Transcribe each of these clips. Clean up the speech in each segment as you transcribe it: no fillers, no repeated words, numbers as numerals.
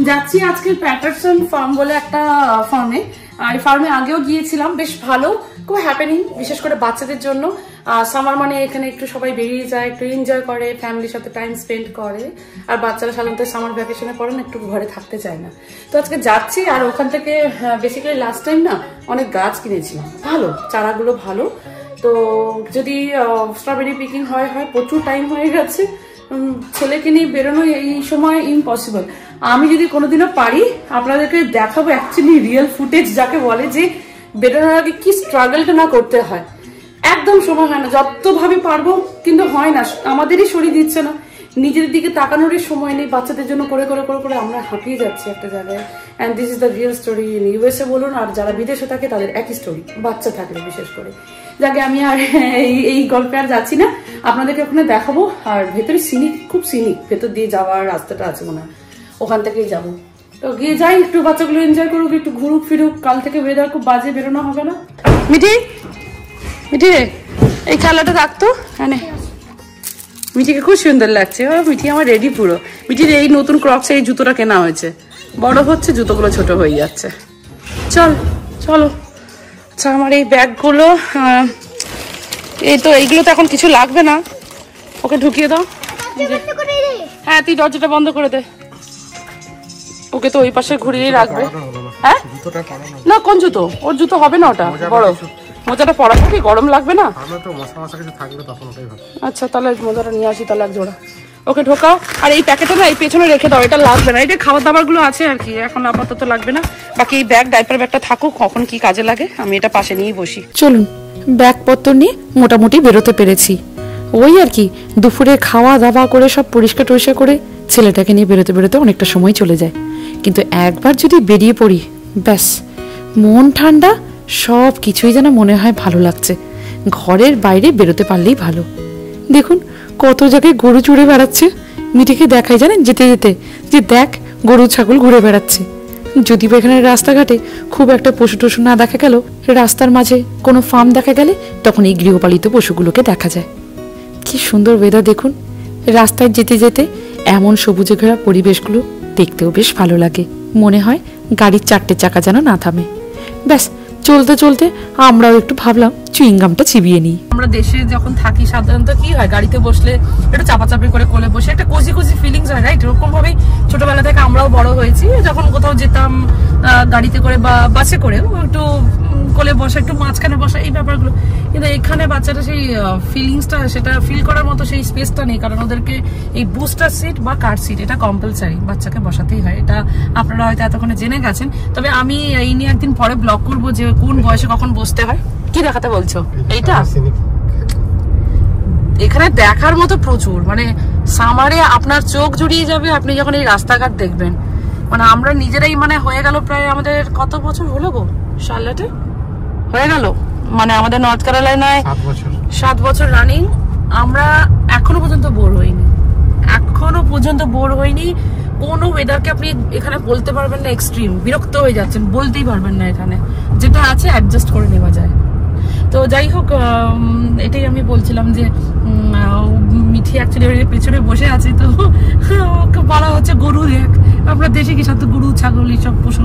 যাচ্ছি আজকে Patterson farm বলে একটা ফার্মে। এই ফার্মে আগেও গিয়েছিলাম, বেশ ভালো, খুব হ্যাপেনিং, বিশেষ করে বাচ্চাদের জন্য। সামার মানে এখানে একটু সবাই বেরিয়ে যায়, একটু এনজয় করে, ফ্যামিলির সাথে টাইম স্পেন্ড করে। আর বাচ্চারা সাধারণত সামার ভ্যাকেশনে পড়েন, একটু ঘরে থাকতে চায় না। তো আজকে যাচ্ছি, আর ওখান থেকে বেসিক্যালি লাস্ট টাইম না অনেক গাছ কিনেছিলাম, ভালো চারাগুলো ভালো। তো যদি স্ট্রবেরি পিকিং হয়, প্রচুর টাইম হয়ে গেছে, ছেলেকে নিয়ে বেরোনো এই সময় ইম্পসিবল। আমি যদি কোনোদিনও পারি আপনাদেরকে দেখাবো অ্যাকচুয়ালি রিয়েল ফুটেজ, যাকে বলে যে বেরোনোর আগে কি স্ট্রাগলটা না করতে হয়। একদম সময় হয় না, যতভাবে পারবো কিন্তু হয় না, আমাদেরই শরীর দিচ্ছে না, নিজের দিকে তাকানোরই সময় নেই, বাচ্চাদের জন্য করে করে করে করে আমরা হাঁপিয়ে যাচ্ছি একটা জায়গায়। And this is the real story in USA বলুন, আর যারা বিদেশে থাকে তাদের একই স্টোরি, বাচ্চা থাকলে বিশেষ করে। যাকে আমি আর এই গল্পে আর যাচ্ছি না, আপনাদেরকে ওখানে দেখাবো। আর ভেতরে সিনিক, খুব সিনিক, ভেতর দিয়ে যাওয়ার রাস্তাটা আছে মনে হয়, ওখান থেকেই যাবো। তো গিয়ে যাই, একটু বাচ্চাগুলো এনজয় করুক, একটু ঘুরুক ফিরুক। কাল থেকে ওয়েদার খুব বাজে, বেরোনো হবে না। মিঠি, মিঠি রে, এই খেলাটা রাখতো। হ্যাঁ, মিঠিকে খুব সুন্দর লাগছে। ও মিঠি আমার রেডি পুরো। মিঠির এই নতুন ক্রক্স, এই জুতোটা কেনা হয়েছে, বড় হচ্ছে, জুতোগুলো ছোট হয়ে যাচ্ছে। চল চলো। আচ্ছা, আমার এই ব্যাগগুলো, এই তো এইগুলো তো এখন কিছু লাগবে না, ওকে ঢুকিয়ে দাও। হ্যাঁ, তুই দরজাটা বন্ধ করে দে, ওকে তো ওই পাশে ঘুরিয়েই রাখবে। হ্যাঁ না, কোন জুতো? ওর জুতো হবে না, ওটা বড়। মোজাটা পরাবো কি, গরম লাগবে না? আচ্ছা, তাহলে মোজাটা নিয়ে আসি, তাহলে এক জোড়া। ওকে ঢোকাও। আর এই প্যাকেটটা না এই পেছনে রেখে দাও, এটা লাগবে না, এটা খাবার দাবার গুলো আছে আর কি, এখন আপাতত লাগবে না। বাকি এই ব্যাগ, ডাইপার ব্যাগটা থাকুক, কখন কি কাজে লাগে আমি এটা পাশে নিয়েই বসি। চলুন, ব্যাগপত্র নিয়ে মোটামুটি বেরোতে পেরেছি। ওই আর কি, দুপুরে খাওয়া দাওয়া করে সব পরিষ্কার টরিষ্কার করে ছেলেটাকে নিয়ে বেরোতে বেরোতে অনেকটা সময় চলে যায়। কিন্তু একবার যদি বেরিয়ে পড়ি, ব্যাস মন ঠান্ডা, সব কিছুই যেন মনে হয় ভালো লাগছে। ঘরের বাইরে বেরোতে পারলেই ভালো। দেখুন কত জায়গায় গরু চড়ে বেড়াচ্ছে। মিঠিকে দেখাই জানেন যেতে যেতে, যে দেখ গরু ছাগল ঘুরে বেড়াচ্ছে। যদি বা এখানে রাস্তাঘাটে খুব একটা পশু টশু না দেখা গেল, রাস্তার মাঝে কোনো ফার্ম দেখা গেলে তখন এই গৃহপালিত পশুগুলোকে দেখা যায়। কি সুন্দর ওয়েদার দেখুন। রাস্তায় যেতে যেতে এমন সবুজে ঘেরা পরিবেশগুলো দেখতেও বেশ ভালো লাগে। মনে হয় গাড়ির চারটে চাকা যেন না থামে। ব্যাস চলতে চলতে আমরাও একটু ভাবলাম চুইংগামটা চিবিয়ে নিই। আমরা দেশে যখন থাকি সাধারণত কি হয়, গাড়িতে বসলে একটু চাপাচাপি করে কোলে বসে একটা কোজি কোজি ফিলিংস হয়, রাইট? এরকম ভাবেই ছোটবেলা থেকে আমরাও বড় হয়েছি। যখন কোথাও যেতাম গাড়িতে করে বা বাসে করে, একটু কোলে বসা, একটু মাঝখানে বসা, এই ব্যাপারগুলো। কিন্তু এখানে বাচ্চাটা সেই ফিলিংসটা, সেটা ফিল করার মতো সেই স্পেসটা নেই, কারণ ওদেরকে এই বুস্টার সিট বা কার সিট এটা কম্পালসারি বাচ্চাকে বসাতেই হয়। এটা আপনারা হয়তো এতক্ষণে জেনে গেছেন। তবে আমি এই নিয়ে একদিন পরে ব্লগ করবো যে কোন বয়সে কখন বসতে হয়। কি দেখাতে বলছো? এইটা এখানে দেখার মতো প্রচুর, মানে সামারে আপনার চোখ জুড়িয়ে যাবে আপনি যখন এই রাস্তাঘাট দেখবেন। মানে আমরা নিজেরাই মানে হয়ে গেল প্রায়, আমাদের কত বছর হলো গো শার্লেটে হয়ে গেল, মানে আমাদের নর্থ ক্যারোলাইনায় 7 বছর রানিং। আমরা এখনো পর্যন্ত বোর হইনি, এখনো পর্যন্ত বোর হইনি। কোনো ওয়েদারকে আপনি এখানে বলতে পারবেন না এক্সট্রিম, বিরক্ত হয়ে যাচ্ছেন বলতেই পারবেন না। এখানে যেটা আছে অ্যাডজাস্ট করে নেওয়া যায়। তো যাই হোক, এটাই আমি বলছিলাম যে মিঠি অ্যাকচুয়ালি পেছনে বসে আছে, তো ওকে বলা হচ্ছে গরু দেখ। আমরা দেশে কি সাধারণত গরু ছাগল এইসব পশু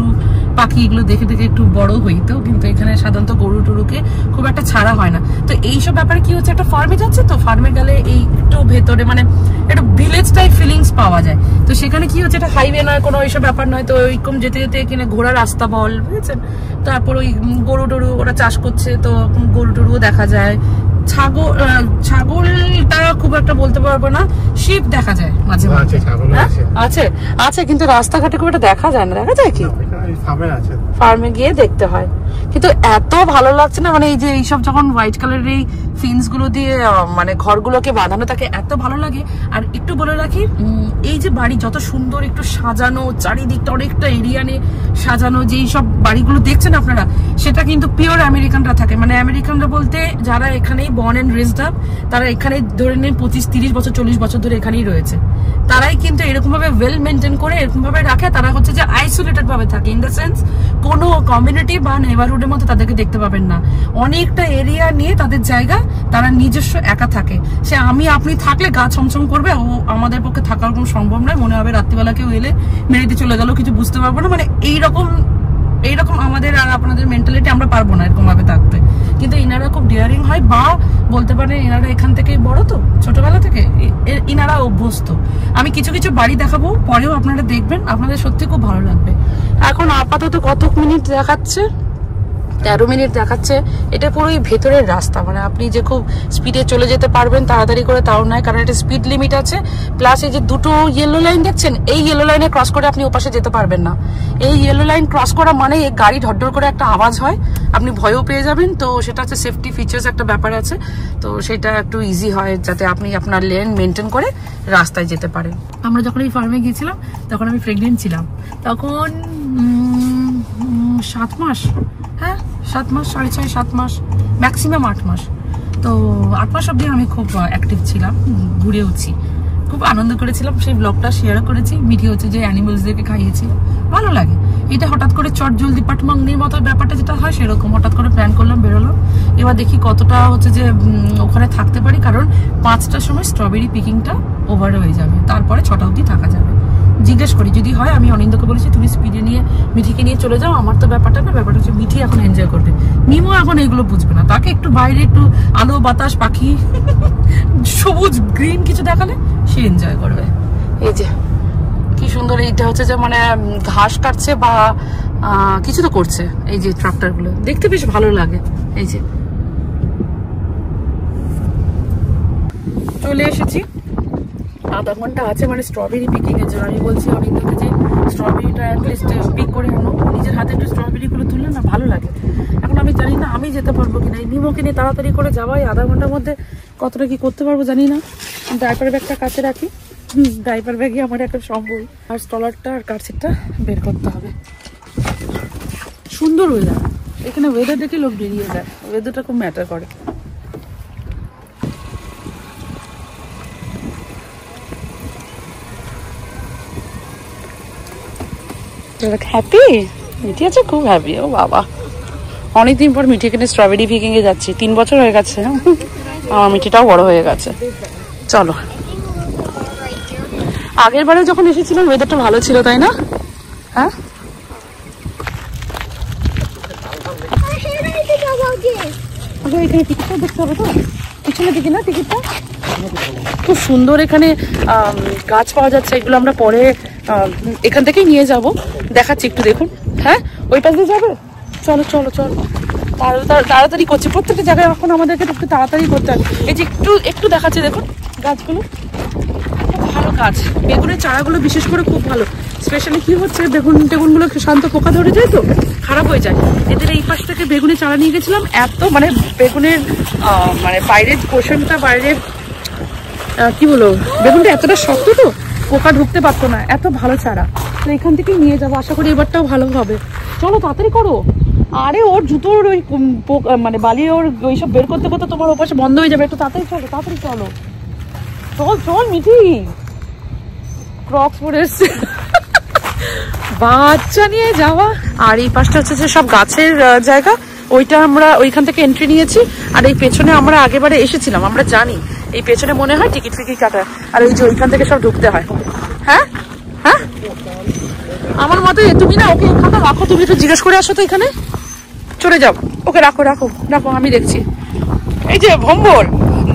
পাখি এগুলো দেখে দেখে একটু বড় হইতো, কিন্তু এখানে সাধারণত গরু টরুকে খুব একটা ছাড়া হয় না। তো এইসব ব্যাপারে কি হচ্ছে, একটা ফার্মে যাচ্ছে, তো ফার্মে গেলে এই একটু ভেতরে মানে একটা ভিলেজ টাইপ ফিলিংস পাওয়া যায়। তো সেখানে কি হচ্ছে, এটা হাইওয়ে নয়, কোনো এইসব ব্যাপার নয়। তো ওইরকম যেতে যেতে এখানে ঘোড়া রাস্তা বল, বুঝেছেন? তারপর ওই গরু টরু ওরা চাষ করছে, তো গরু টরুও দেখা যায়। ছাগলটা খুব একটা বলতে পারবো না, শিপ দেখা যায় মাঝে মাঝে। আছে আছে, কিন্তু রাস্তাঘাটে খুব একটা দেখা যায় না। দেখা যায় কি, ফার্মে গিয়ে দেখতে হয়। কিন্তু এত ভালো লাগছে না, মানে এই যে এইসব যখন হোয়াইট কালারের এই ফিন্স গুলো দিয়ে মানে ঘরগুলোকে বাঁধানো থাকে, এত ভালো লাগে। আর একটু বলে রাখি, এই যে বাড়ি যত সুন্দর একটু সাজানো, চারিদিকটা অনেকটা এরিয়া নিয়ে সাজানো, যে সব বাড়িগুলো দেখছেন আপনারা, সেটা কিন্তু পিওর আমেরিকানরা থাকে। মানে আমেরিকানরা বলতে যারা এখানেই বর্ন এন্ড রেজড আপ, তারা এখানে ধরে নেন 25-30 বছর 40 বছর ধরে এখানেই রয়েছে। তারাই কিন্তু এরকম ভাবে ওয়েল মেনটেন করে এরকম ভাবে রাখে। তারা হচ্ছে যে আইসোলেটেড ভাবে থাকে, ইন দ্য সেন্স কোনো কমিউনিটি বা নেবারহুডের মধ্যে তাদেরকে দেখতে পাবেন না। অনেকটা এরিয়া নিয়ে তাদের জায়গা, তারা নিজস্ব একা থাকে। সে আমি আপনি থাকলে গা ছমছম করবে, ও আমাদের পক্ষে থাকার কোনো সম্ভব নয়। মনে হবে রাত্রিবেলা কেউ এলে মেরে দিয়ে চলে গেল, কিছু বুঝতে পারবো না। মানে এইরকম আমাদের আর আপনাদের মেন্টালিটি, আমরা পারবো না এরকম ভাবে থাকতে। কিন্তু ইনারা খুব ডিয়ারিং হয়, বা বলতে পারেন ইনারা এখান থেকেই বড়, তো ছোটবেলা থেকে ইনারা অভ্যস্ত। আমি কিছু কিছু বাড়ি দেখাবো, পরেও আপনারা দেখবেন, আপনাদের সত্যি খুব ভালো লাগবে। এখন আপাতত কত মিনিট দেখাচ্ছে, 13 মিনিট দেখাচ্ছে। এটা পুরোই ভেতরের রাস্তা, মানে আপনি যে খুব স্পিডে চলে যেতে পারবেন তাড়াতাড়ি করে তাও নয়, কারণ এটা স্পিড লিমিট আছে। প্লাস এই যে দুটো ইয়েলো লাইন দেখছেন, এই ইয়েলো লাইনে ক্রস করে আপনি ওপাশে যেতে পারবেন না। এই ইয়েলো লাইন ক্রস করা মানে এই গাড়ি ঢড্ডর করে একটা আওয়াজ হয়, আপনি ভয়ও পেয়ে যাবেন। তো সেটা হচ্ছে সেফটি ফিচার্স একটা ব্যাপার আছে, তো সেটা একটু ইজি হয় যাতে আপনি আপনার লেন মেনটেন করে রাস্তায় যেতে পারেন। আমরা যখন এই ফার্মে গিয়েছিলাম তখন আমি প্রেগনেন্ট ছিলাম, তখন 7 মাস, হ্যাঁ 7 মাস, 6.5 7 মাস, ম্যাক্সিমাম 8 মাস। তো 8 মাস অব্দি আমি খুব অ্যাক্টিভ ছিলাম, ঘুরেওছি, খুব আনন্দ করেছিলাম। সেই ব্লগটা শেয়ারও করেছি। মিঠি হচ্ছে যে অ্যানিমালসদেরকে খাইয়েছি, ভালো লাগে। এটা হঠাৎ করে চট জলদি পাটমাংনির মতো ব্যাপারটা যেটা হয় সেরকম হঠাৎ করে প্ল্যান করলাম, বেরোলাম। এবার দেখি কতটা হচ্ছে যে ওখানে থাকতে পারি, কারণ 5টার সময় স্ট্রবেরি পিকিংটা ওভার হয়ে যাবে, তারপরে 6টা অবধি থাকা যাবে। জিজ্ঞেস করি যদি হয়, আমি অনিন্দকে বলেছি তুমি স্পিডে নিয়ে মিঠিকে নিয়ে চলে যাও, আমার তো ব্যাপারটা না, ব্যাপারটা হচ্ছে মিঠি এখন এনজয় করবে। মিমো এখন এগুলো বুঝবে না, তাকে একটু বাইরে একটু আলো বাতাস পাখি সবুজ গ্রিন কিছু দেখালে সে এনজয় করবে। এই যে কি সুন্দর, এইটা হচ্ছে যে মানে ঘাস কাটছে বা কিছু তো করছে, এই যে ট্রাক্টর গুলো দেখতে বেশ ভালো লাগে। এই যে চলে এসেছি, আধা ঘন্টা আছে মানে স্ট্রবেরি পিকিং এর জন্য। আমি বলছি অনিন্দকে যে স্ট্রবেরিটা অ্যাটলিস্ট পিক করে আনো, নিজের হাতে একটু স্ট্রবেরি গুলো তুললে না ভালো লাগে। এখন আমি জানি না আমি যেতে পারবো কিনা, এই মিমোকে নিয়ে তাড়াতাড়ি করে যাওয়াই আধা ঘন্টার মধ্যে কতটা কি করতে পারবো জানি না। ডাইপার ব্যাগটা কাছে রাখি, ডাইপার ব্যাগে আমার একটা সম্বল, আর স্টলারটা আর কার্ডসিটটা বের করতে হবে। সুন্দর ওয়েদার, এখানে ওয়েদার দেখে লোক বেরিয়ে যায়, ওয়েদারটা খুব ম্যাটার করে। হ্যাপি মিঠি আছে, খুব হ্যাপি। ও বাবা, অনেকদিন পর মিঠি এখানে স্ট্রবেরি পিকিং এ যাচ্ছি, 3 বছর হয়ে গেছে। আমার মিঠিটাও বড় হয়ে গেছে। চলো, আগের বারে যখন এসেছিলাম ওয়েদারটা ভালো ছিল তাই না? হ্যাঁ এখানে টিকিটটা দেখতে হবে তো, পিছনে দিকে না টিকিটটা খুব সুন্দর। এখানে গাছ পাওয়া যাচ্ছে, এগুলো আমরা পরে এখান থেকেই নিয়ে যাব, দেখাচ্ছি একটু দেখুন। হ্যাঁ ওই পাশ দিয়ে যাবে, চলো চলো চলো। তাড়াতাড়ি করছি, প্রত্যেকটা জায়গায় এখন আমাদেরকে একটু তাড়াতাড়ি করতে হবে। এই যে একটু দেখাচ্ছে দেখুন গাছগুলো, খুব ভালো গাছ। বেগুনের চারাগুলো বিশেষ করে খুব ভালো। স্পেশালি কি হচ্ছে, বেগুনগুলো শান্ত পোকা ধরে যায় তো খারাপ হয়ে যায়। এদের এই পাশ থেকে বেগুনের চারা নিয়ে গেছিলাম, এত মানে বেগুনের মানে বাইরের পোষণটা, বাইরের কি বলো, বেগুনটা এতটা শক্ত তো পোকা ঢুকতে পারতো না, এত ভালো চারা। তো এখান থেকেই নিয়ে যাবো, আশা করি এবারটাও ভালো হবে। চলো তাড়াতাড়ি করো। আরে ওর জুতোর ওই মানে বালি ওর ওইসব বের করতে করতে তোমার ওপাশে বন্ধ হয়ে যাবে, একটু তাড়াতাড়ি চলো, তাড়াতাড়ি চলো। চল মিঠি, ক্রক্স পরে এসছে বাচ্চা নিয়ে যাওয়া। আর এই পাশটা হচ্ছে যে সব গাছের জায়গা, ওইটা আমরা ওইখান থেকে এন্ট্রি নিয়েছি। আর এই পেছনে আমরা আগেবারে এসেছিলাম, আমরা জানি এই পেছনে মনে হয় টিকিট ফিকিট কাটা, আর ওই যে ওইখান থেকে সব ঢুকতে হয়। হ্যাঁ হ্যাঁ আমার মতে তুমি না ওকে এখানে রাখো, তুমি একটু জিজ্ঞেস করে আসো তো, এখানে চলে যাও, ওকে রাখো রাখো রাখো, আমি দেখছি। এই যে ভম্বল,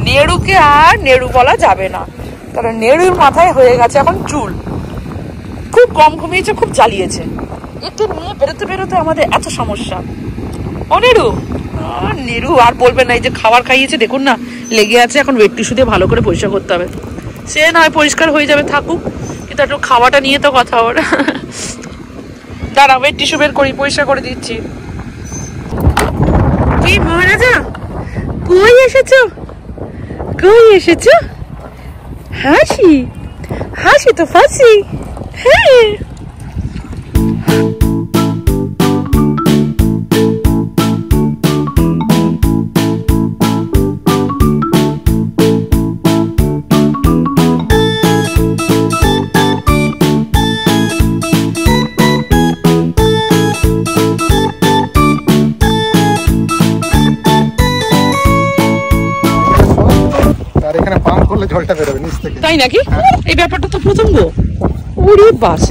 নেড়ুকে আর নেড়ু বলা যাবে না, কারণ নেড়ুর মাথায় হয়ে গেছে এখন চুল, খুব কম ঘুমিয়েছে, খুব জ্বালিয়েছে। একে নিয়ে বেরোতে বেরোতে আমাদের এত সমস্যা। ও নেড়ু, নেড়ু আর বলবে না, এই যে খাবার খাইয়েছে দেখুন না, লেগে আছে, এখন ওয়েট টিস্যু দিয়ে ভালো করে পরিষ্কার করতে হবে। সে নয় পরিষ্কার হয়ে যাবে, থাকুক, কিন্তু একটু খাওয়াটা নিয়ে তো কথা ওর। দাঁড়া ওয়েট টিস্যু বের করি, পরিষ্কার করে দিচ্ছি। কি মহারাজা, কই এসেছো, কই এসেছো? হাসি হাসি তো ফাঁসি। হ্যাঁ করলে জলটা বেরোবে নিচ থেকে। তাই নাকি? এই ব্যাপারটা তো প্রথম গো। ওরে বাস,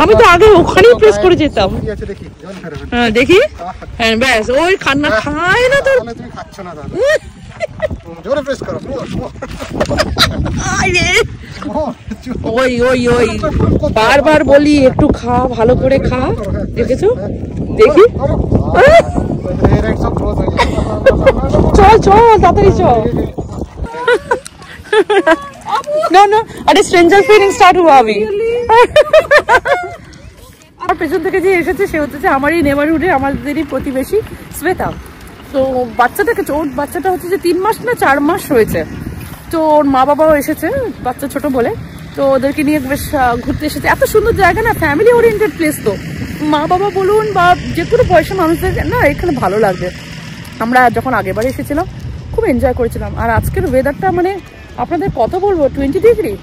আমি তো আগে ওখানেই প্রেস করে যেতাম। হ্যাঁ দেখি, হ্যাঁ ব্যাস ওই খান্না খায় না তোর। তুমি খাচ্ছ না দাদা, জোরে প্রেস করো। ওই ওই ওই বারবার বলি একটু খা, ভালো করে খা, দেখেছো? দেখি চল চল তাড়াতাড়ি চল। No, no, আরে স্ট্রেঞ্জার ফিলিং স্টার্ট হুয়া আভি। আর পেছন থেকে যে এসেছে সে হচ্ছে আমারই নেবারহুডে, আমাদেরই প্রতিবেশী শ্বেতা। তো বাচ্চাটাকে, ওর বাচ্চাটা হচ্ছে যে 3 মাস না 4 মাস হয়েছে। তো ওর মা বাবাও এসেছে, বাচ্চা ছোট বলে, তো ওদেরকে নিয়ে বেশ ঘুরতে এসেছে। এত সুন্দর জায়গা না, ফ্যামিলি ওরিয়েন্টেড প্লেস। তো মা বাবা বলুন বা যে কোনো বয়সের মানুষদের না এখানে ভালো লাগবে। আমরা যখন আগেরবার এসেছিলাম খুব এনজয় করেছিলাম। আর আজকের ওয়েদারটা মানে আপনাদের কত বলবো, 20 ডিগ্রি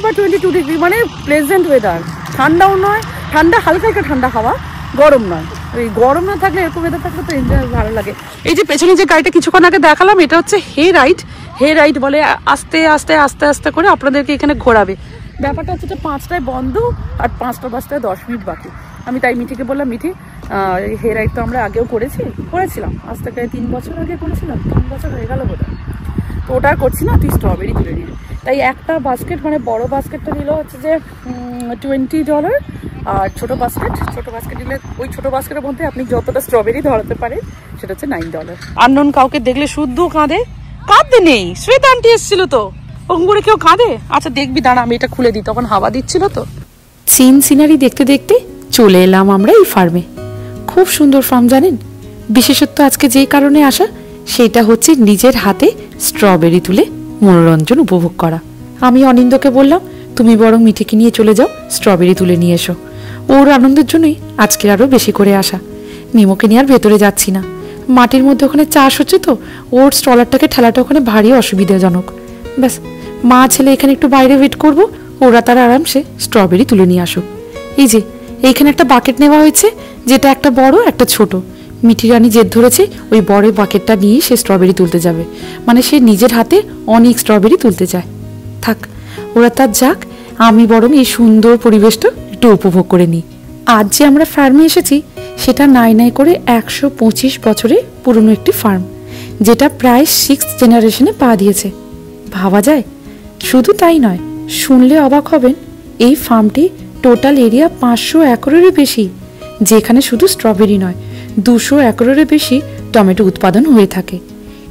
বা 22 ডিগ্রি, মানে প্লেজেন্ট ওয়েদার। ঠান্ডাও নয়, ঠান্ডা হালকা একটা ঠান্ডা হাওয়া, গরম নয়। ওই গরম না থাকলে এরকম ওয়েদার থাকলে তো এনজয় ভালো লাগে। এই যে পেছনে যে গাড়িটা কিছুক্ষণ আগে দেখালাম, এটা হচ্ছে হে রাইড বলে। আস্তে আস্তে আস্তে আস্তে করে আপনাদেরকে এখানে ঘোরাবে। ব্যাপারটা হচ্ছে যে 5টায় বন্ধ আর 5টা বাজতে 10 মিনিট বাকি। আমি তাই মিঠিকে বললাম, মিঠি হে রাইড তো আমরা আগেও করেছিলাম, আজ থেকে 3 বছর আগে করেছিলাম, 3 বছর হয়ে গেল বোধ হয়। তো ওটা আর করছি না, তুই স্ট্রবেরি তুলে নিয়ে। তাই একটা বাস্কেট, মানে বড় বাস্কেটটা নিল হচ্ছে যে $20, আর ছোট বাস্কেট নিলে ওই ছোট বাস্কেটের মধ্যে আপনি যতটা স্ট্রবেরি ধরাতে পারেন সেটা হচ্ছে $9। আননোন কাউকে দেখলে শুদ্ধ কাঁদতে নেই। শ্বেতা আন্টি এসেছিল তো, ওরকম করে কেউ কাঁদে? আচ্ছা দেখবি, দাঁড়া আমি এটা খুলে দিই, তখন হাওয়া দিচ্ছিল তো। সিনারি দেখতে দেখতে চলে এলাম আমরা এই ফার্মে। খুব সুন্দর ফার্ম জানেন। বিশেষত আজকে যেই কারণে আসা, সেটা হচ্ছে নিজের হাতে স্ট্রবেরি তুলে মনোরঞ্জন উপভোগ করা। আমি অনিন্দকে বললাম, তুমি বরং মিঠিকে নিয়ে চলে যাও, স্ট্রবেরি তুলে নিয়ে এসো। ওর আনন্দের জন্যই আজকে আরো বেশি করে আসা। নিমোকে নিয়ে আর ভেতরে যাচ্ছি না, মাটির মধ্যে ওখানে চাষ হচ্ছে তো, ওর স্ট্রলারটাকে ঠেলাটা ওখানে ভারী অসুবিধাজনক। ব্যাস মা ছেলে এখানে একটু বাইরে ওয়েট করব, ওরা তারা আরামসে স্ট্রবেরি তুলে নিয়ে আসুক। এই যে এইখানে একটা বাকেট নেওয়া হয়েছে, যেটা একটা বড় একটা ছোট। মিঠি রানী জেদ ধরেছে ওই বড় বাকেটটা নিয়ে সে স্ট্রবেরি তুলতে যাবে, মানে সে নিজের হাতে অনেক স্ট্রবেরি তুলতে চায়। থাক, ওরা তার যাক, আমি বরং এই সুন্দর পরিবেশটা একটু উপভোগ করে নিই। আজ যে আমরা ফার্মে এসেছি সেটা নাই করে 125 বছরের পুরনো একটি ফার্ম, যেটা প্রায় 6th জেনারেশনে পা দিয়েছে। ভাবা যায়? শুধু তাই নয়, শুনলে অবাক হবেন, এই ফার্মটি টোটাল এরিয়া 500 একরেরও বেশি, যেখানে শুধু স্ট্রবেরি নয় 200 একরেরও বেশি টমেটো উৎপাদন হয়ে থাকে।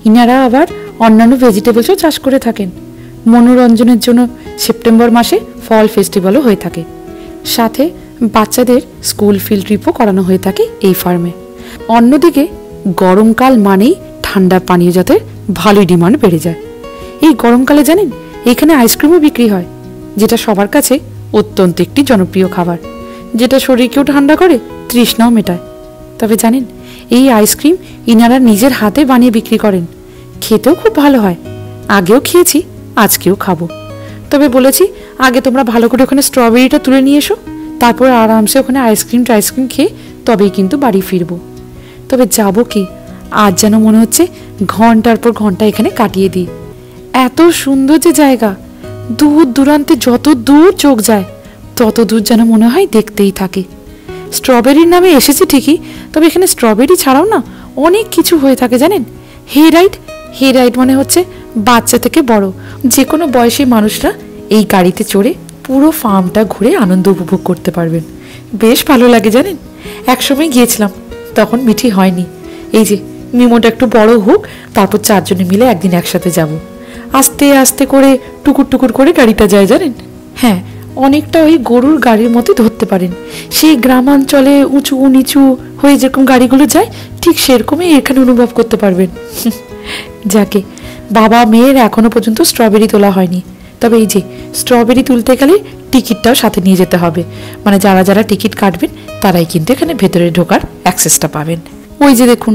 ইনারা আবার অন্যান্য ভেজিটেবলসও চাষ করে থাকেন। মনোরঞ্জনের জন্য সেপ্টেম্বর মাসে ফল ফেস্টিভ্যালও হয়ে থাকে। সাথে বাচ্চাদের স্কুল ফিল্ড ট্রিপও করানো হয়ে থাকে এই ফার্মে। অন্যদিকে গরমকাল মানেই ঠান্ডা পানীয় জাতের ভালোই ডিমান্ড বেড়ে যায়। এই গরমকালে জানেন এখানে আইসক্রিমও বিক্রি হয়, যেটা সবার কাছে অত্যন্ত একটি জনপ্রিয় খাবার, যেটা শরীরকেও ঠান্ডা করে, তৃষ্ণাও মেটায়। তবে জানেন এই আইসক্রিম ইনারা নিজের হাতে বানিয়ে বিক্রি করেন, খেতেও খুব ভালো হয়। আগেও খেয়েছি, আজকেও খাবো। তবে বলেছি আগে তোমরা ভালো করে ওখানে স্ট্রবেরিটা তুলে নিয়ে এসো, তারপর আরামসে ওখানে আইসক্রিম খেয়ে তবেই কিন্তু বাড়ি ফিরবো। তবে যাবো কি, আজ যেন মনে হচ্ছে ঘন্টার পর ঘন্টা এখানে কাটিয়ে দিই। এত সুন্দর যে জায়গা, দূর দূরান্তে যত দূর চোখ যায় তত দূর যেন মনে হয় দেখতেই থাকে। স্ট্রবেরির নামে এসেছি ঠিকই, তবে এখানে স্ট্রবেরি ছাড়াও না অনেক কিছু হয়ে থাকে জানেন। হে রাইড মানে হচ্ছে বাচ্চা থেকে বড় যে কোনো বয়সী মানুষরা এই গাড়িতে চড়ে পুরো ফার্মটা ঘুরে আনন্দ উপভোগ করতে পারবেন। বেশ ভালো লাগে জানেন। একসময় গিয়েছিলাম, তখন মিঠি হয়নি। এই যে মিমোটা একটু বড় হোক, তারপর 4 জনে মিলে একদিন একসাথে যাব। আস্তে আস্তে করে টুকুর করে গাড়িটা যায় জানেন। হ্যাঁ, অনেকটা ওই গরুর গাড়ির মতোই ধরতে পারেন। সেই গ্রামাঞ্চলে উঁচু নিচু হয়ে যেরকম গাড়িগুলো যায়, ঠিক সেরকমই এখানে অনুভব করতে পারবেন। যাকে বাবা মেয়ের এখনো পর্যন্ত স্ট্রবেরি তোলা হয়নি, তবে এই যে স্ট্রবেরি তুলতে গেলে টিকিটটাও সাথে নিয়ে যেতে হবে, মানে যারা যারা টিকিট কাটবেন তারাই কিন্তু এখানে ভেতরে ঢোকার অ্যাক্সেসটা পাবেন। ওই যে দেখুন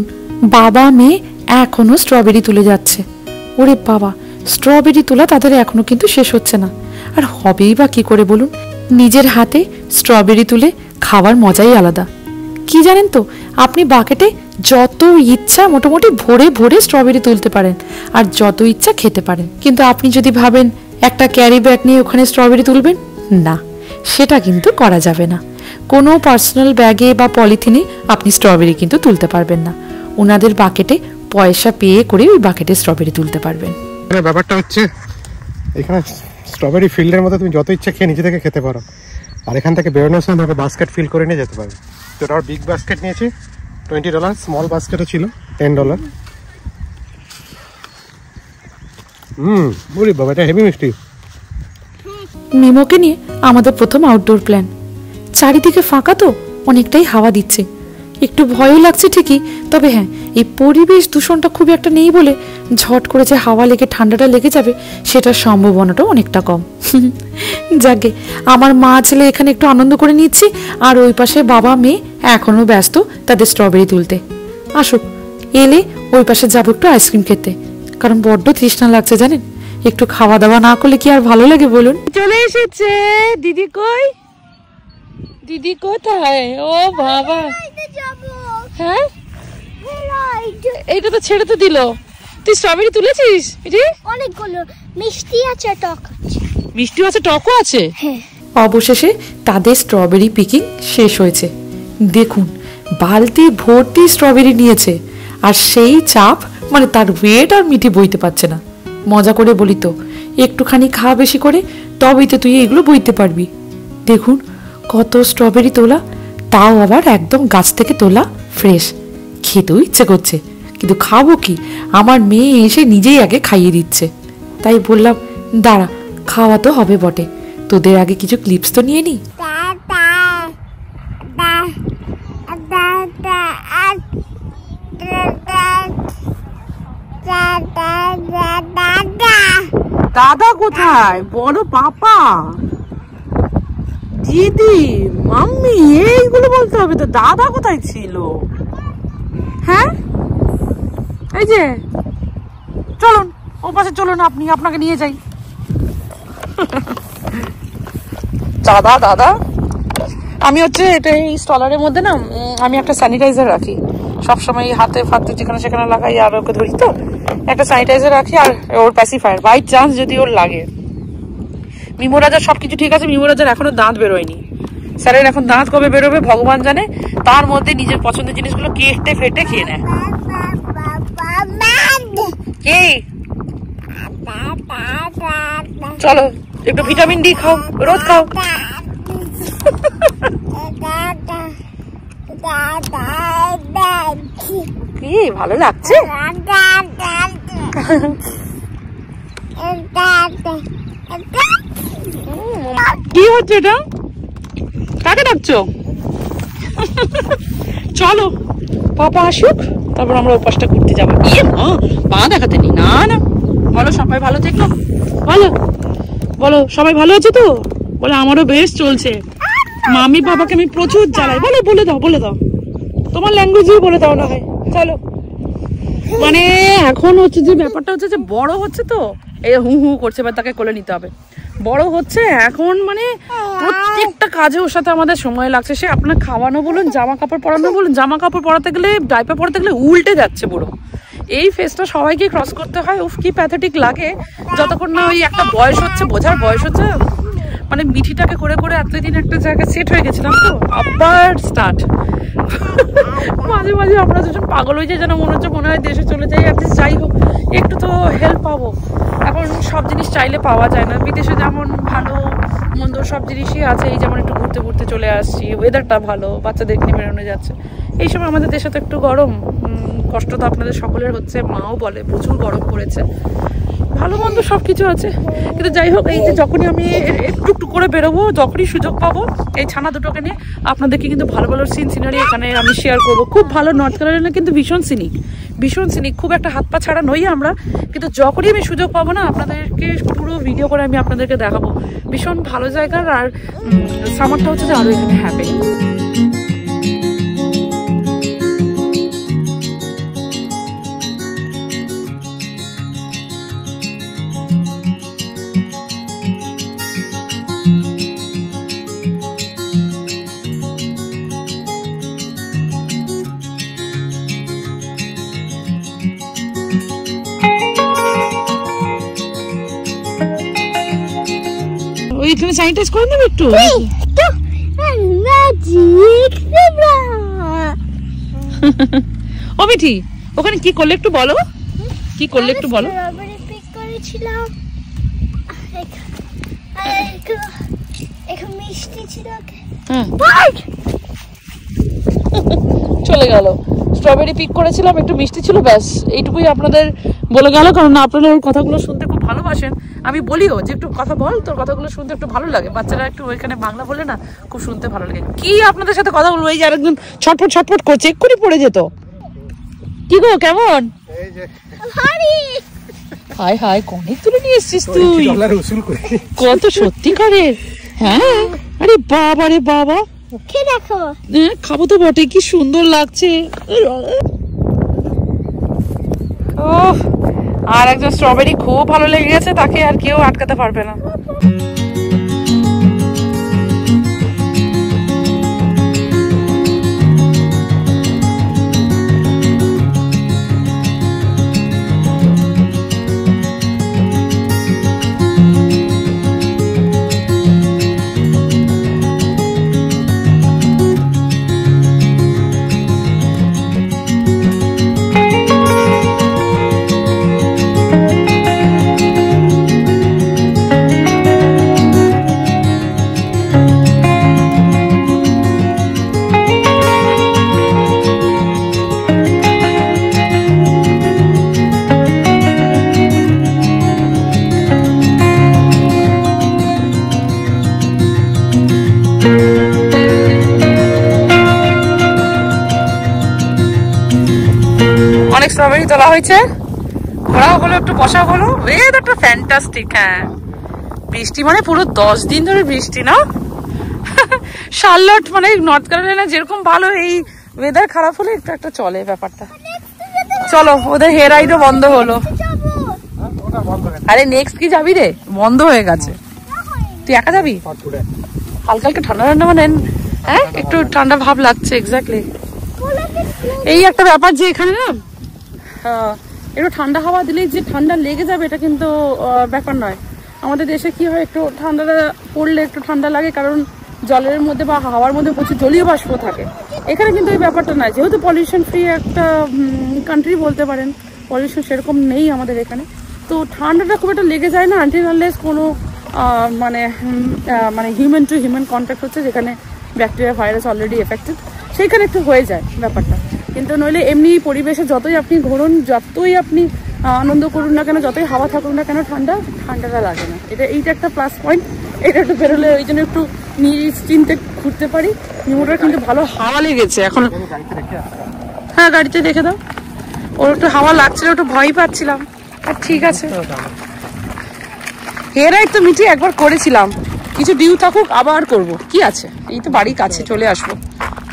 বাবা মেয়ে এখনো স্ট্রবেরি তুলে যাচ্ছে। ওরে বাবা, স্ট্রবেরি তোলা তাদের এখনো কিন্তু শেষ হচ্ছে না। আর হবেই বা কি করে বলুন, নিজের হাতে স্ট্রবেরি তুলে খাওয়ার মজাই আলাদা। কি জানেন তো, আপনি বাকেটে যত ইচ্ছা মোটামুটি ভরে ভরে স্ট্রবেরি তুলতে পারেন আর যত ইচ্ছা খেতে পারেন। কিন্তু আপনি যদি ভাবেন একটা ক্যারি ব্যাগ নিয়ে ওখানে স্ট্রবেরি তুলবেন, না, সেটা কিন্তু করা যাবে না। কোনো পার্সোনাল ব্যাগে বা পলিথিনে আপনি স্ট্রবেরি কিন্তু তুলতে পারবেন না। ওনাদের বাকেটে পয়সা পে করে ওই বাকেটে স্ট্রবেরি তুলতে পারবেন। ব্যাপারটা হচ্ছে এখানে স্ট্রবেরি ফিল্ডের মধ্যে তুমি যত ইচ্ছা খেয়ে নিজে থেকে খেতে পারো, আর এখান থেকে বেরোনোর সময় ভাবে বাস্কেট ফিল করে নিয়ে যেতে পারবে। তো ওটা বিগ বাস্কেট নিয়েছি $20, স্মল বাস্কেটও ছিল $10। বলি বাবা, এটা হেভি মিষ্টি। মিমোকে নিয়ে আমাদের প্রথম আউটডোর প্ল্যান। চারিদিকে ফাঁকা, তো অনেকটাই হাওয়া দিচ্ছে, একটু ভয়ও লাগছে ঠিকই, তবে হ্যাঁ, এই পরিবেশ দূষণটা খুব একটা নেই বলে ঝট করে যে হাওয়া লেগে ঠান্ডাটা লেগে যাবে সেটার সম্ভাবনাটাও অনেকটা কম। যাকে আমার মা ছেলে এখানে একটু আনন্দ করে নিচ্ছি, আর ওই পাশে বাবা মেয়ে এখনো ব্যস্ত তাদের স্ট্রবেরি তুলতে। আসুক, এলে ওই পাশে যাবো একটু আইসক্রিম খেতে, কারণ বড্ড তৃষ্ণা লাগছে জানেন। একটু খাওয়া দাওয়া না করলে কি আর ভালো লাগে বলুন। চলে এসেছে দিদি। কই দিদি? কোথায়? ও বাবা, হ্যাঁ এইটা তো ছেড়ে তো দিল। তুই স্ট্রবেরি তুলেছিস? অনেকগুলো মিষ্টি আছে, টক আছে। মিষ্টি আছে, টকও আছে। হ্যাঁ। অবশেষে তাদের স্ট্রবেরি পিকিং শেষ হয়েছে। দেখুন, বালতি ভর্তি স্ট্রবেরি নিয়েছে, আর সেই চাপ, মানে তার ওয়েট আর মিটি বইতে পারছে না। মজা করে বলি তো, একটুখানি খা বেশি করে, তবেই তো তুই এগুলো বইতে পারবি। দেখুন কত স্ট্রবেরি তোলা, তাও আবার একদম গাছ থেকে তোলা, ফ্রেশ। খেতেও ইচ্ছে করছে, কিন্তু খাবো কি? আমার মেয়ে এসে নিজেই আগে খাইয়ে দিচ্ছে। তাই বললাম, দাঁড়া, খাওয়া তো হবে বটে, তোদের আগে কিছু ক্লিপস তো নিয়ে নি। দাদা কোথায়? বড় পাপা, দিদি, মাম্মি, এইগুলো বলতে হবে তো। দাদা কোথায় ছিল? হ্যাঁ, এই যে চলুন ও পাশে চলুন, আপনি, আপনাকে নিয়ে যাই। দাদা দাদা আমি হচ্ছে এটা এই স্টলারের মধ্যে না, আমি একটা স্যানিটাইজার রাখি সবসময়, হাতে ফাতে যেখানে সেখানে লাগাই, আর ওকে ধরি তো একটা স্যানিটাইজার রাখি, আর ওর প্যাসিফায়ার, বাই চান্স যদি ওর লাগে। মিমোরাজার সবকিছু ঠিক আছে, মিমোরাজার এখনো দাঁত বেরোয়নি। স্যারের এখন দাঁত কবে বেরোবে ভগবান জানে। তার মধ্যে নিজের পছন্দের জিনিসগুলো কেটে ফেটে খেয়ে নেয়। কি? চলো একটু ভিটামিন ডি খাও, রোজ খাও। কি ভালো লাগছে? কি হচ্ছে এটা? কাকে ডাকছো? চলো পাপা আসুক, তারপর আমরা ওপাশটা ঘুরতে যাবো। ইয়ে মা, পা দেখাতে নি। না না, বলো সবাই ভালো থেকো। বলো বলো সবাই ভালো আছে তো? বলে আমারও বেশ চলছে। মামি বাবাকে আমি প্রচুর জ্বালাই। বলো, বলে দাও, বলে দাও, তোমার ল্যাঙ্গুয়েজেই বলে দাও না হয়। চলো, মানে এখন হচ্ছে যে ব্যাপারটা হচ্ছে যে বড় হচ্ছে তো, এই হু হু করছে, এবার তাকে কোলে নিতে হবে। বড় হচ্ছে এখন, মানে প্রত্যেকটা কাজে ওর সাথে আমাদের সময় লাগছে। সে আপনার খাওয়ানো বলুন, জামা কাপড় পরানো বলুন, জামা কাপড় পরাতে গেলে, ডাইপার পরাতে গেলে উল্টে যাচ্ছে পুরো। এই ফেসটা সবাইকে ক্রস করতে হয়। উফ কি প্যাথেটিক লাগে, যতক্ষণ না ওই একটা বয়স হচ্ছে, বোঝার বয়স হচ্ছে। মানে মিঠিটাকে করে করে এতদিন একটা জায়গায় সেট হয়ে গেছিলাম, তো আবার স্টার্ট। মাঝে মাঝে আমরা যখন পাগল হয়ে যাই, যেন মনে হয় দেশে চলে যাই। আর যাই হোক, একটু তো হেল্প পাবো। এখন সব জিনিস চাইলে পাওয়া যায় না। বিদেশে যেমন ভালো মন্দ সব জিনিসই আছে, এই যেমন একটু ঘুরতে ঘুরতে চলে আসছি, ওয়েদারটা ভালো, বাচ্চাদের নিয়ে বেরোনো যাচ্ছে। এই সময় আমাদের দেশে তো একটু গরম, কষ্ট তো আপনাদের সকলের হচ্ছে, মাও বলে প্রচুর গরম পড়েছে। ভালো মন্দ সব কিছু আছে, কিন্তু যাই হোক, এই যে যখনই আমি একটু একটু করে বেরোবো, যখনই সুযোগ পাবো, এই ছানা দুটোকে নিয়ে আপনাদেরকে কিন্তু ভালো ভালো সিনারি এখানে আমি শেয়ার করবো। খুব ভালো, নর্থ ক্যারোলাইনা কিন্তু ভীষণ সিনিক, ভীষণ সিনিক। খুব একটা হাত পা ছাড়া নই আমরা, কিন্তু যখনই আমি সুযোগ পাবো না, আপনাদেরকে পুরো ভিডিও করে আমি আপনাদেরকে দেখাবো। ভীষণ ভালো জায়গার, আর সামারটা হচ্ছে যে আরো এখানে হ্যাপি। এখানে স্যানিটাইজ করে নেবে একটু। ও মিঠি, ওখানে কি করলে একটু বলো, কি করলে একটু বলো। চলে গেল। স্ট্রবেরি পিক করেছিলাম, একটু মিষ্টি ছিল, ব্যাস এইটুকুই আপনাদের বলে গেল। কারণ আপনারা ওর কথাগুলো শুনতে খুব ভালোবাসেন। আমি বলিও যে একটু কথা বল, তোর কথাগুলো শুনতে একটু ভালো লাগে। বাচ্চারা একটু ওইখানে বাংলা বলে না, খুব শুনতে ভালো লাগে। কি আপনাদের সাথে কথা বলবো, এই যে আরেকজন ছটফট ছটফট করছে, এক্ষুনি পড়ে যেত। কি গো, কেমন? হাই হাই, অনেক তুলে নিয়ে এসছিস তুই, কত সত্যিকারের। হ্যাঁ, আরে বাবা রে বাবা, দেখো খাবো তো বটে, কি সুন্দর লাগছে। আর একজন স্ট্রবেরি খুব ভালো লেগে গেছে, তাকে আর কেউ আটকাতে পারবে না। অনেক স্ট্রবেরি তোলা হয়েছে, ঘোরাও হলো, একটু বসা হলো। ওয়েদারটা ফ্যান্টাস্টিক। হ্যাঁ, বৃষ্টি মানে পুরো 10 দিন ধরে বৃষ্টি না। শার্লট মানে নর্থ ক্যারোলাইনা যেরকম ভালো, এই ওয়েদার খারাপ হলে একটু একটা চলে ব্যাপারটা। চলো, ওদের হেয়ার রাইডও বন্ধ হলো। আরে নেক্সট কি যাবি রে? বন্ধ হয়ে গেছে। তুই একা যাবি? হালকা হালকা ঠান্ডা ঠান্ডা মানে, হ্যাঁ একটু ঠান্ডা ভাব লাগছে। এক্স্যাক্টলি, এই একটা ব্যাপার যে এখানে না একটু ঠান্ডা হাওয়া দিলেই যে ঠান্ডা লেগে যাবে এটা কিন্তু ব্যাপার নয়। আমাদের দেশে কি হয়, একটু ঠান্ডাটা পড়লে একটু ঠান্ডা লাগে, কারণ জলের মধ্যে বা হাওয়ার মধ্যে প্রচুর জলীয় বাষ্প থাকে। এখানে কিন্তু এই ব্যাপারটা নয়, যেহেতু পলিউশন ফ্রি একটা কান্ট্রি বলতে পারেন, পলিউশন সেরকম নেই আমাদের এখানে, তো ঠান্ডাটা খুব একটা লেগে যায় না আনটিল আনলেস কোনো মানে হিউম্যান টু হিউম্যান কন্ট্যাক্ট হচ্ছে, যেখানে ব্যাকটেরিয়া ভাইরাস অলরেডি এফেক্টেড, সেইখানে একটু হয়ে যায় ব্যাপারটা। কিন্তু নইলে এমনি পরিবেশে যতই আপনি ঘুরুন, যতই আপনি আনন্দ করুন না কেন, যতই হাওয়া থাকুন না কেন, ঠান্ডাটা লাগে না। এইটা একটা প্লাস পয়েন্ট। এটা একটু বেরোলে ওই জন্য একটু নিশ্চিন্তে ঘুরতে পারি। নিমোটার কিন্তু ভালো হাওয়া লেগেছে এখন। হ্যাঁ, গাড়িতে রেখে দাও। ওর একটু হাওয়া লাগছিল, একটু ভয় পাচ্ছিলাম। আর ঠিক আছে, হেয়ার রাইড তো মিঠি একবার করেছিলাম, কিছু ডিউ থাকুক আবার করব, কি আছে, এই তো বাড়ির কাছে চলে আসবো।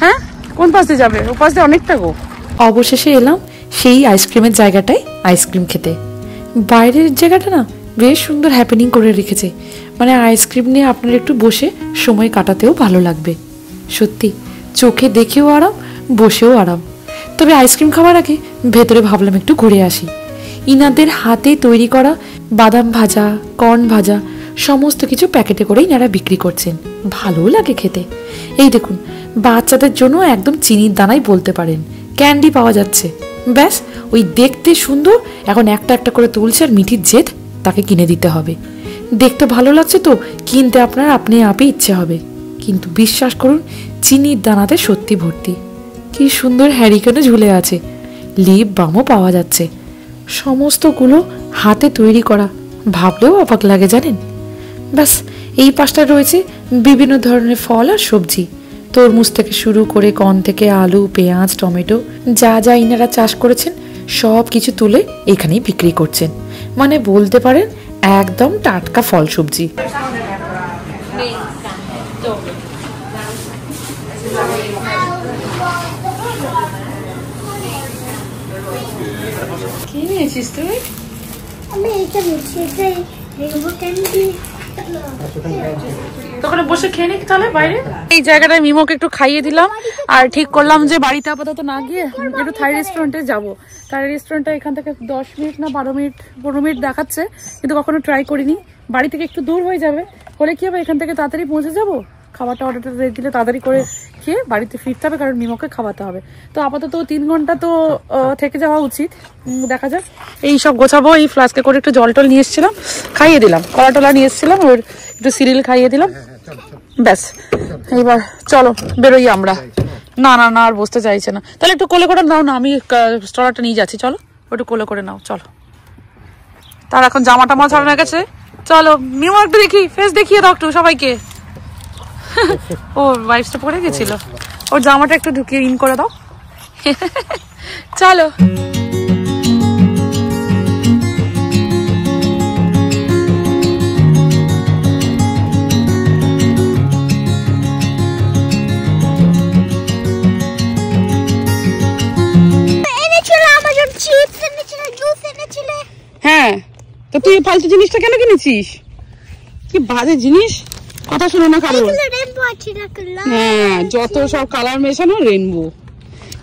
হ্যাঁ, কোন পাশ দিয়ে যাবে? ও পাশ দিয়ে অনেকটা গো। অবশেষে এলাম সেই আইসক্রিমের জায়গাটায় আইসক্রিম খেতে। বাইরের জায়গাটা না বেশ সুন্দর হ্যাপেনিং করে রেখেছে, মানে আইসক্রিম নিয়ে আপনার একটু বসে সময় কাটাতেও ভালো লাগবে। সত্যি চোখে দেখেও আরাম, বসেও আরাম। তবে আইসক্রিম খাওয়ার আগে ভেতরে ভাবলাম একটু ঘুরে আসি। ইনাদের হাতে তৈরি করা বাদাম ভাজা, কর্ন ভাজা সমস্ত কিছু প্যাকেটে করে ইনারা বিক্রি করছেন, ভালোও লাগে খেতে। এই দেখুন, বাচ্চাদের জন্য একদম চিনির দানাই বলতে পারেন, ক্যান্ডি পাওয়া যাচ্ছে। ব্যাস, ওই দেখতে সুন্দর, এখন একটা একটা করে তুলছে, আর মিঠির জেদ তাকে কিনে দিতে হবে। দেখতে ভালো লাগছে তো কিনতে আপনার আপনি আপে ইচ্ছে হবে, কিন্তু বিশ্বাস করুন চিনির দানাতে সত্যি ভর্তি। কি সুন্দর হ্যারিকেনও ঝুলে আছে, লিপ বামও পাওয়া যাচ্ছে, সমস্তগুলো হাতে তৈরি করা, ভাবলেও অবাক লাগে জানেন। ব্যাস, এই পাশটা রয়েছে বিভিন্ন ধরনের ফল আর সবজি, তরমুজ থেকে শুরু করে কর্ন থেকে আলু, পেঁয়াজ, টমেটো, যা যা ইনারা চাষ করেছেন সব কিছু তুলে এখানেই বিক্রি করছেন। মানে বলতে পারেন একদম টাটকা ফল সবজি। কি নিয়েছিস তুই? আমি এটা বলছি, এটাই রেনবো ক্যান্ডি। তখন বসে খেয়ে নিক তাহলে বাইরে। এই জায়গাটায় মিমোকে একটু খাইয়ে দিলাম, আর ঠিক করলাম যে বাড়িতে আপাতত না গিয়ে একটু থাই রেস্টুরেন্টে যাবো। থাই রেস্টুরেন্টটা এখান থেকে 10 মিনিট না 12 মিনিট 15 মিনিট দেখাচ্ছে, কিন্তু কখনো ট্রাই করিনি। বাড়ি থেকে একটু দূর হয়ে যাবে, হলে কি হবে, এখান থেকে তাড়াতাড়ি পৌঁছে যাবো, খাবারটা অর্ডারটা দিলে তাড়াতাড়ি করে খেয়ে বাড়িতে ফিরতে হবে, কারণ মিমোকে খাওয়াতে হবে। তো আপাতত 3 ঘন্টা তো থেকে যাওয়া উচিত, দেখা যাক। এই সব গোছাবো, এই ফ্লাস্কে করে একটু জল টল নিয়ে এসেছিলাম, খাইয়ে দিলাম, কলা টলা নিয়ে এসেছিলাম, ওর একটু সিরিয়াল খাইয়ে দিলাম, ব্যাস। এইবার চলো বেরোই আমরা। না না না আর বসতে চাইছে না, তাহলে একটু কোলে করে নাও না, আমি স্ট্রলারটা নিয়ে যাচ্ছি, চলো একটু কোলে করে নাও, চলো। তার এখন জামা টামা ছাড়ানো গেছে, চলো মিমো একটু দেখি, ফেস দেখিয়ে দাও একটু সবাইকে। ও ওয়াইফসটা পড়ে গেছিল, ওর জামাটা একটু ঢুকিয়ে ইন করে দাও। চলো হ্যাঁ, তো তুই ফালতু জিনিসটা কেন কিনেছিস? কি বাজে জিনিস, কথা শোনো না কারো। হ্যাঁ, যত সব কালার মেশানো রেইনবো,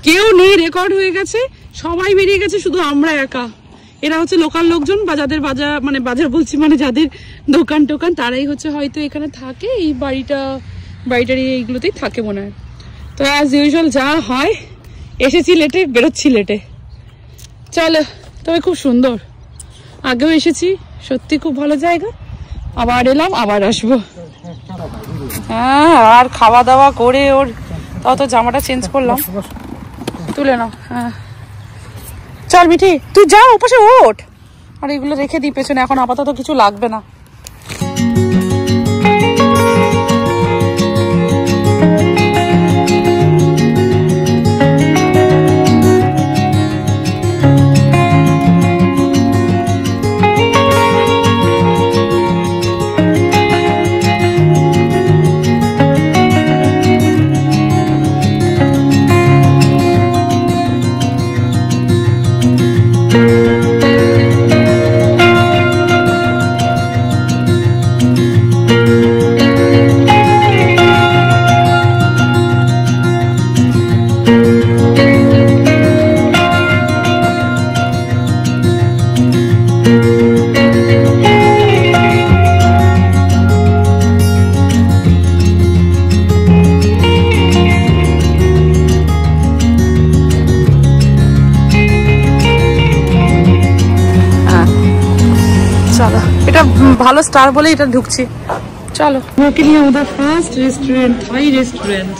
কেউ নেই, রেকর্ড হয়ে গেছে, সবাই বেরিয়ে গেছে, শুধু আমরা একা। এরা হচ্ছে লোকাল লোকজন বা যাদের বাজার, মানে বাজার বলছি মানে যাদের দোকান টোকান, তারাই হচ্ছে হয়তো এখানে থাকে, এই বাড়িটার এইগুলোতেই থাকে মনে হয়। তো অ্যাজ ইউজুয়াল যা হয়, এসেছি লেটে, বেরোচ্ছি লেটে। চলো, তবে খুব সুন্দর, আগেও এসেছি, সত্যি খুব ভালো জায়গা, আবার এলাম, আবার আসবো। হ্যাঁ, আর খাওয়া দাওয়া করে ওর তাও তো জামাটা চেঞ্জ করলাম, তুলে নাও। হ্যাঁ চল মিঠি, তুই যা ওপাশে ওঠ, আর এগুলো রেখে দিই পেছনে, এখন আপাতত কিছু লাগবে না। এটা ভালো স্টার বলে এটা ঢুকছি, চলো। ওকে নিয়ে আমাদের ফার্স্ট রেস্টুরেন্ট, থাই রেস্টুরেন্ট।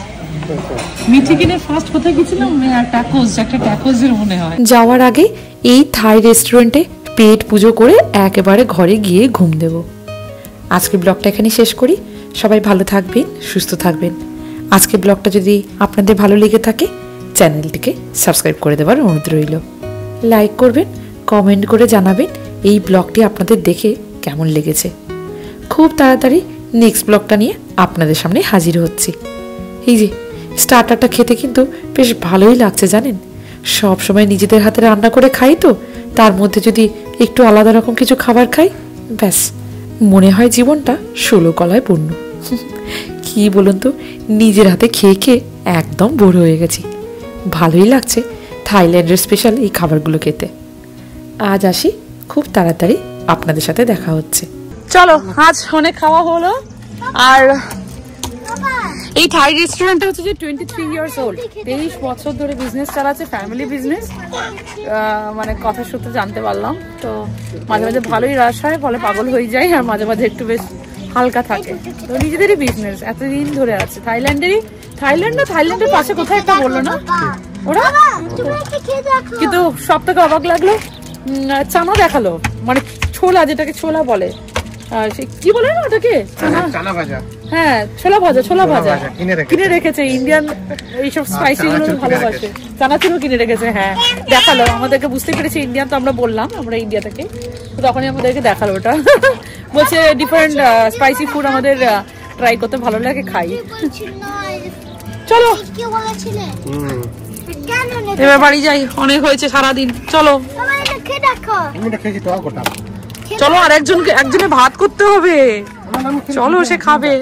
মিঠি কিনে ফার্স্ট কোথায় গেছিলাম, ট্যাকোস, একটা ট্যাকোসের মনে হয়। যাওয়ার আগে এই থাই রেস্টুরেন্টে পেট পুজো করে একেবারে ঘরে গিয়ে ঘুম দেব। আজকের ব্লগটা এখানে শেষ করি, সবাই ভালো থাকবেন, সুস্থ থাকবেন। আজকের ব্লগটা যদি আপনাদের ভালো লেগে থাকে, চ্যানেলটিকে সাবস্ক্রাইব করে দেওয়ার অনুরোধ রইল। লাইক করবেন, কমেন্ট করে জানাবেন এই ব্লগটি আপনাদের দেখে কেমন লেগেছে। খুব তাড়াতাড়ি নেক্সট ব্লগটা নিয়ে আপনাদের সামনে হাজির হচ্ছি। এই যে স্টার্টারটা খেতে কিন্তু বেশ ভালোই লাগছে জানেন, সব সময় নিজেদের হাতে রান্না করে খাই, তো তার মধ্যে যদি একটু আলাদা রকম কিছু খাবার খাই, ব্যাস মনে হয় জীবনটা 16 কলায় পূর্ণ। কি বলুন তো, নিজের হাতে খেয়ে খেয়ে একদম বোর হয়ে গেছি। ভালোই লাগছে থাইল্যান্ডের স্পেশাল এই খাবারগুলো খেতে। আজ আসি, খুব তাড়াতাড়ি আপনাদের সাথে দেখা হচ্ছে। চলো, আজ অনেক খাওয়া হলো। আর এই থাই রেস্টুরেন্টটা হচ্ছে যে 23 ইয়ার্স ওল্ড, 23 বছর ধরে বিজনেস চালাচ্ছে, ফ্যামিলি বিজনেস, মানে কথা সূত্রে জানতে পারলাম। তো মাঝে মাঝে ভালোই রাশ হয়, ফলে পাগল হয়ে যায়, আর মাঝে মাঝে একটু বেশ হালকা থাকে। তো নিজেদেরই বিজনেস এতদিন ধরে আছে, থাইল্যান্ডের পাশে কোথায় একটা বললো না ওরা, কিন্তু সব থেকে অবাক লাগলো চানা দেখালো, মানে ছোলা, যেটাকে ছোলা বলে, কি বলে না ওটাকে, হ্যাঁ ছোলা ভাজা কিনে রেখেছে। ইন্ডিয়ান এইসব স্পাইসি গুলো ভালোবাসে, চানাচুরও কিনে রেখেছে। হ্যাঁ দেখালো, আমাদেরকে বুঝতে পেরেছে ইন্ডিয়ান, তো আমরা বললাম আমরা ইন্ডিয়া থেকে, তো তখনই আমাদেরকে দেখালো ওটা। বলছে ডিফারেন্ট স্পাইসি ফুড আমাদের ট্রাই করতে ভালো লাগে, খাই। চলো এবার বাড়ি যাই, অনেক হয়েছে সারাদিন, চলো চলো, আর একজনের ভাত করতে হবে, চলো সে খাবে।